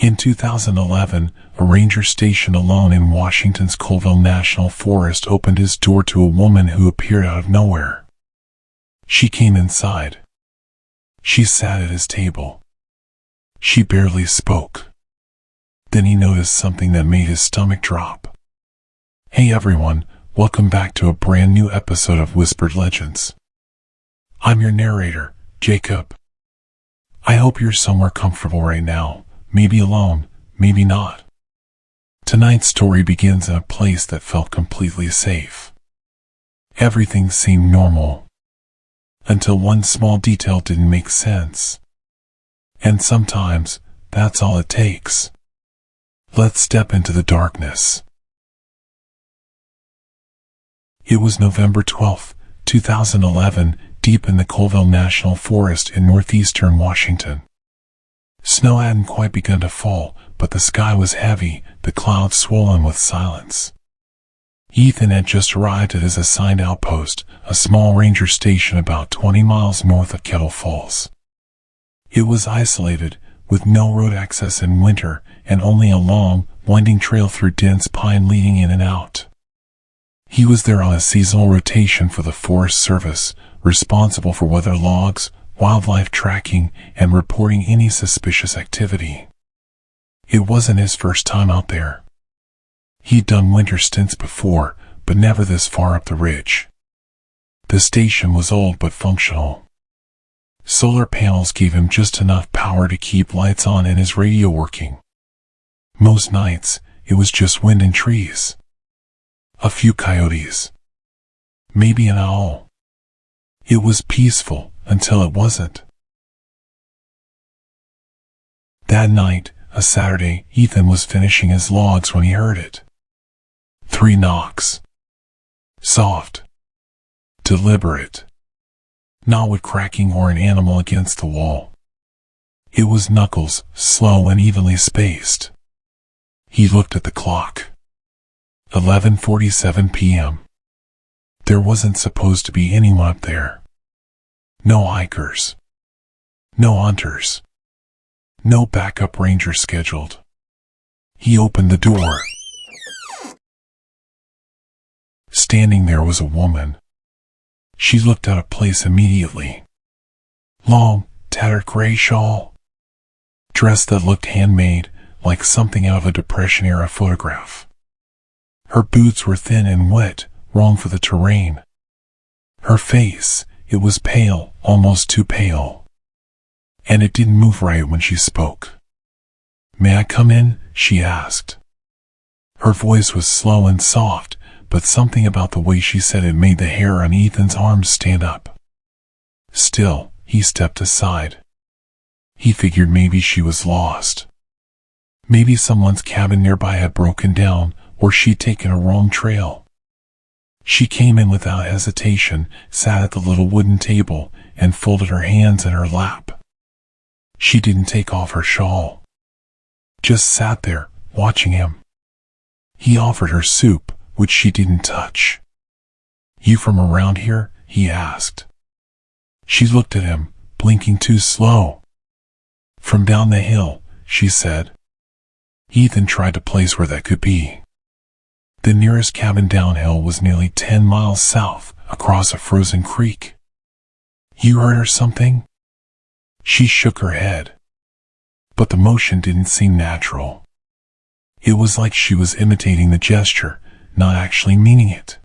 In 2011, a ranger stationed alone in Washington's Colville National Forest opened his door to a woman who appeared out of nowhere. She came inside. She sat at his table. She barely spoke. Then he noticed something that made his stomach drop. Hey everyone, welcome back to a brand new episode of Whispered Legends. I'm your narrator, Jacob. I hope you're somewhere comfortable right now, maybe alone, maybe not. Tonight's story begins in a place that felt completely safe. Everything seemed normal. Until one small detail didn't make sense. And sometimes, that's all it takes. Let's step into the darkness. It was November 12, 2011, deep in the Colville National Forest in northeastern Washington. Snow hadn't quite begun to fall, but the sky was heavy, the clouds swollen with silence. Ethan had just arrived at his assigned outpost, a small ranger station about 20 miles north of Kettle Falls. It was isolated, with no road access in winter, and only a long, winding trail through dense pine leading in and out. He was there on a seasonal rotation for the Forest Service, responsible for weather logs, wildlife tracking, and reporting any suspicious activity. It wasn't his first time out there. He'd done winter stints before, but never this far up the ridge. The station was old but functional. Solar panels gave him just enough power to keep lights on and his radio working. Most nights, it was just wind and trees. A few coyotes. Maybe an owl. It was peaceful, until it wasn't. That night, a Saturday, Ethan was finishing his logs when he heard it. 3 knocks. Soft. Deliberate. Not wood cracking or an animal against the wall. It was knuckles, slow and evenly spaced. He looked at the clock. 11:47 p.m. There wasn't supposed to be anyone up there. No hikers. No hunters. No backup ranger scheduled. He opened the door. Standing there was a woman. She looked out of place immediately. Long, tattered gray shawl. Dress that looked handmade, like something out of a Depression-era photograph. Her boots were thin and wet, wrong for the terrain. Her face, it was pale, almost too pale. And it didn't move right when she spoke. "May I come in?" she asked. Her voice was slow and soft, but something about the way she said it made the hair on Ethan's arms stand up. Still, he stepped aside. He figured maybe she was lost. Maybe someone's cabin nearby had broken down, or she'd taken a wrong trail. She came in without hesitation, sat at the little wooden table, and folded her hands in her lap. She didn't take off her shawl. Just sat there, watching him. He offered her soup, which she didn't touch. "You from around here?" he asked. She looked at him, blinking too slow. "From down the hill," she said. Ethan tried to place where that could be. The nearest cabin downhill was nearly 10 miles south, across a frozen creek. "You heard or something?" She shook her head. But the motion didn't seem natural. It was like she was imitating the gesture, not actually meaning it.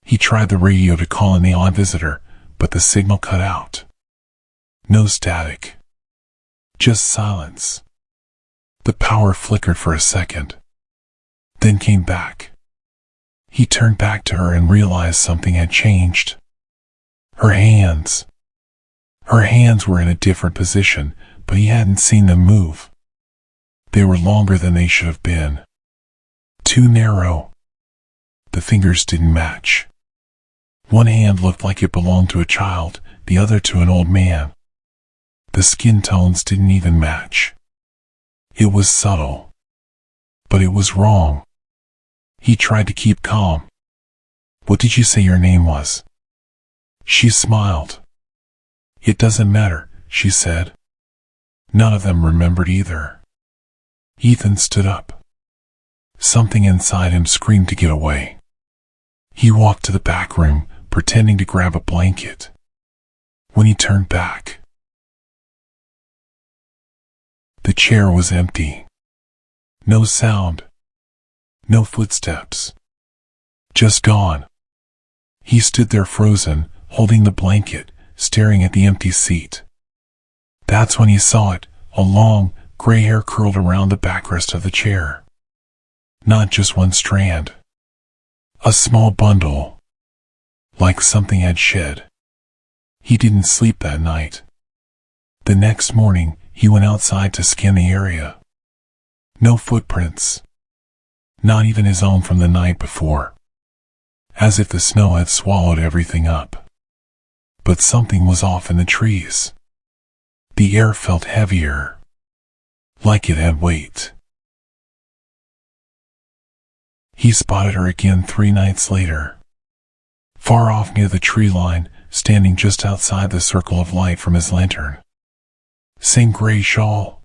He tried the radio to call in the odd visitor, but the signal cut out. No static. Just silence. The power flickered for a second. Then came back. He turned back to her and realized something had changed. Her hands. Her hands were in a different position, but he hadn't seen them move. They were longer than they should have been. Too narrow. The fingers didn't match. One hand looked like it belonged to a child, the other to an old man. The skin tones didn't even match. It was subtle. But it was wrong. He tried to keep calm. "What did you say your name was?" She smiled. "It doesn't matter," she said. None of them remembered either. Ethan stood up. Something inside him screamed to get away. He walked to the back room, pretending to grab a blanket. When he turned back, the chair was empty. No sound. No footsteps. Just gone. He stood there frozen, holding the blanket, staring at the empty seat. That's when he saw it, a long, gray hair curled around the backrest of the chair. Not just one strand. A small bundle. Like something had shed. He didn't sleep that night. The next morning, he went outside to scan the area. No footprints. Not even his own from the night before. As if the snow had swallowed everything up. But something was off in the trees. The air felt heavier. Like it had weight. He spotted her again 3 nights later. Far off near the tree line, standing just outside the circle of light from his lantern. Same gray shawl.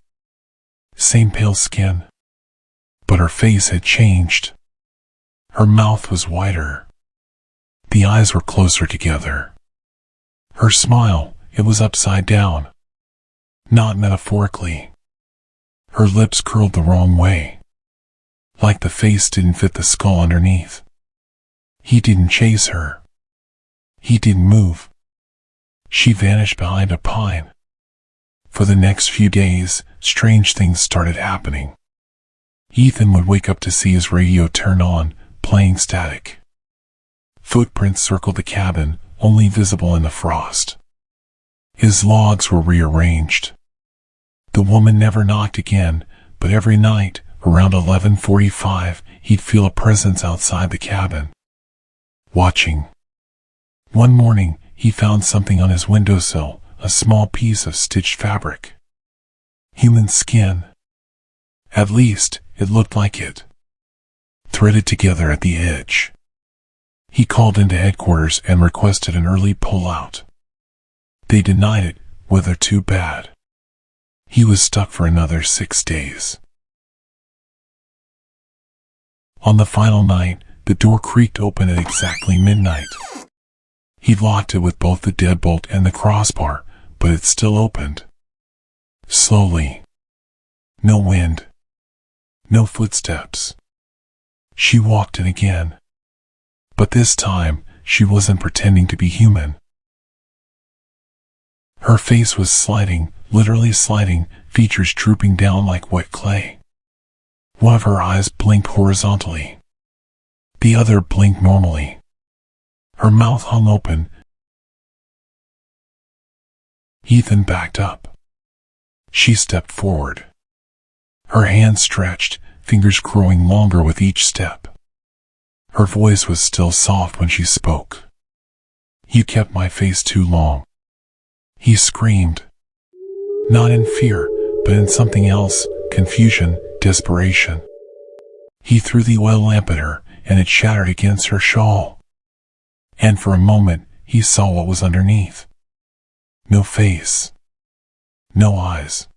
Same pale skin. But her face had changed. Her mouth was wider. The eyes were closer together. Her smile, it was upside down. Not metaphorically. Her lips curled the wrong way. Like the face didn't fit the skull underneath. He didn't chase her. He didn't move. She vanished behind a pine. For the next few days, strange things started happening. Ethan would wake up to see his radio turn on, playing static. Footprints circled the cabin, only visible in the frost. His logs were rearranged. The woman never knocked again, but every night, around 11:45, he'd feel a presence outside the cabin. Watching. One morning, he found something on his windowsill, a small piece of stitched fabric. Human skin. At least, it looked like it. Threaded together at the edge. He called into headquarters and requested an early pullout. They denied it, weather too bad. He was stuck for another 6 days. On the final night, the door creaked open at exactly midnight. He locked it with both the deadbolt and the crossbar, but it still opened. Slowly. No wind. No footsteps. She walked in again. But this time, she wasn't pretending to be human. Her face was sliding, literally sliding, features drooping down like wet clay. One of her eyes blinked horizontally. The other blinked normally. Her mouth hung open. Ethan backed up. She stepped forward. Her hands stretched, fingers growing longer with each step. Her voice was still soft when she spoke. "You kept my face too long." He screamed. Not in fear, but in something else, confusion, desperation. He threw the oil lamp at her, and it shattered against her shawl. And for a moment, he saw what was underneath. No face. No eyes.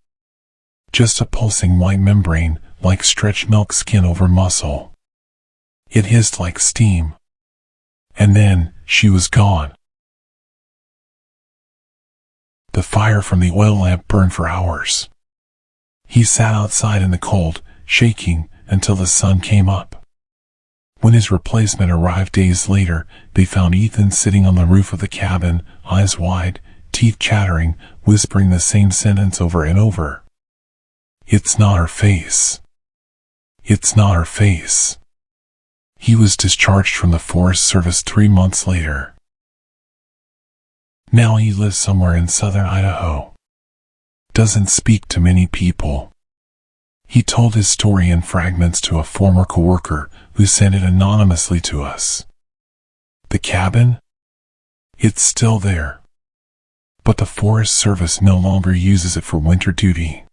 Just a pulsing white membrane, like stretched milk skin over muscle. It hissed like steam. And then, she was gone. The fire from the oil lamp burned for hours. He sat outside in the cold, shaking, until the sun came up. When his replacement arrived days later, they found Ethan sitting on the roof of the cabin, eyes wide, teeth chattering, whispering the same sentence over and over. "It's not her face. It's not her face." He was discharged from the Forest Service 3 months later. Now he lives somewhere in southern Idaho. Doesn't speak to many people. He told his story in fragments to a former coworker who sent it anonymously to us. The cabin? It's still there. But the Forest Service no longer uses it for winter duty.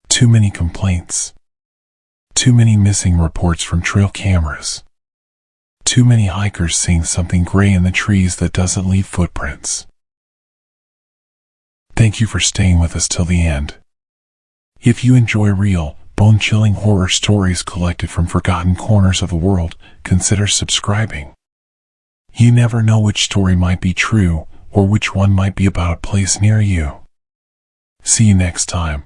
Too many complaints. Too many missing reports from trail cameras. Too many hikers seeing something gray in the trees that doesn't leave footprints. Thank you for staying with us till the end. If you enjoy real, bone-chilling horror stories collected from forgotten corners of the world, consider subscribing. You never know which story might be true, or which one might be about a place near you. See you next time.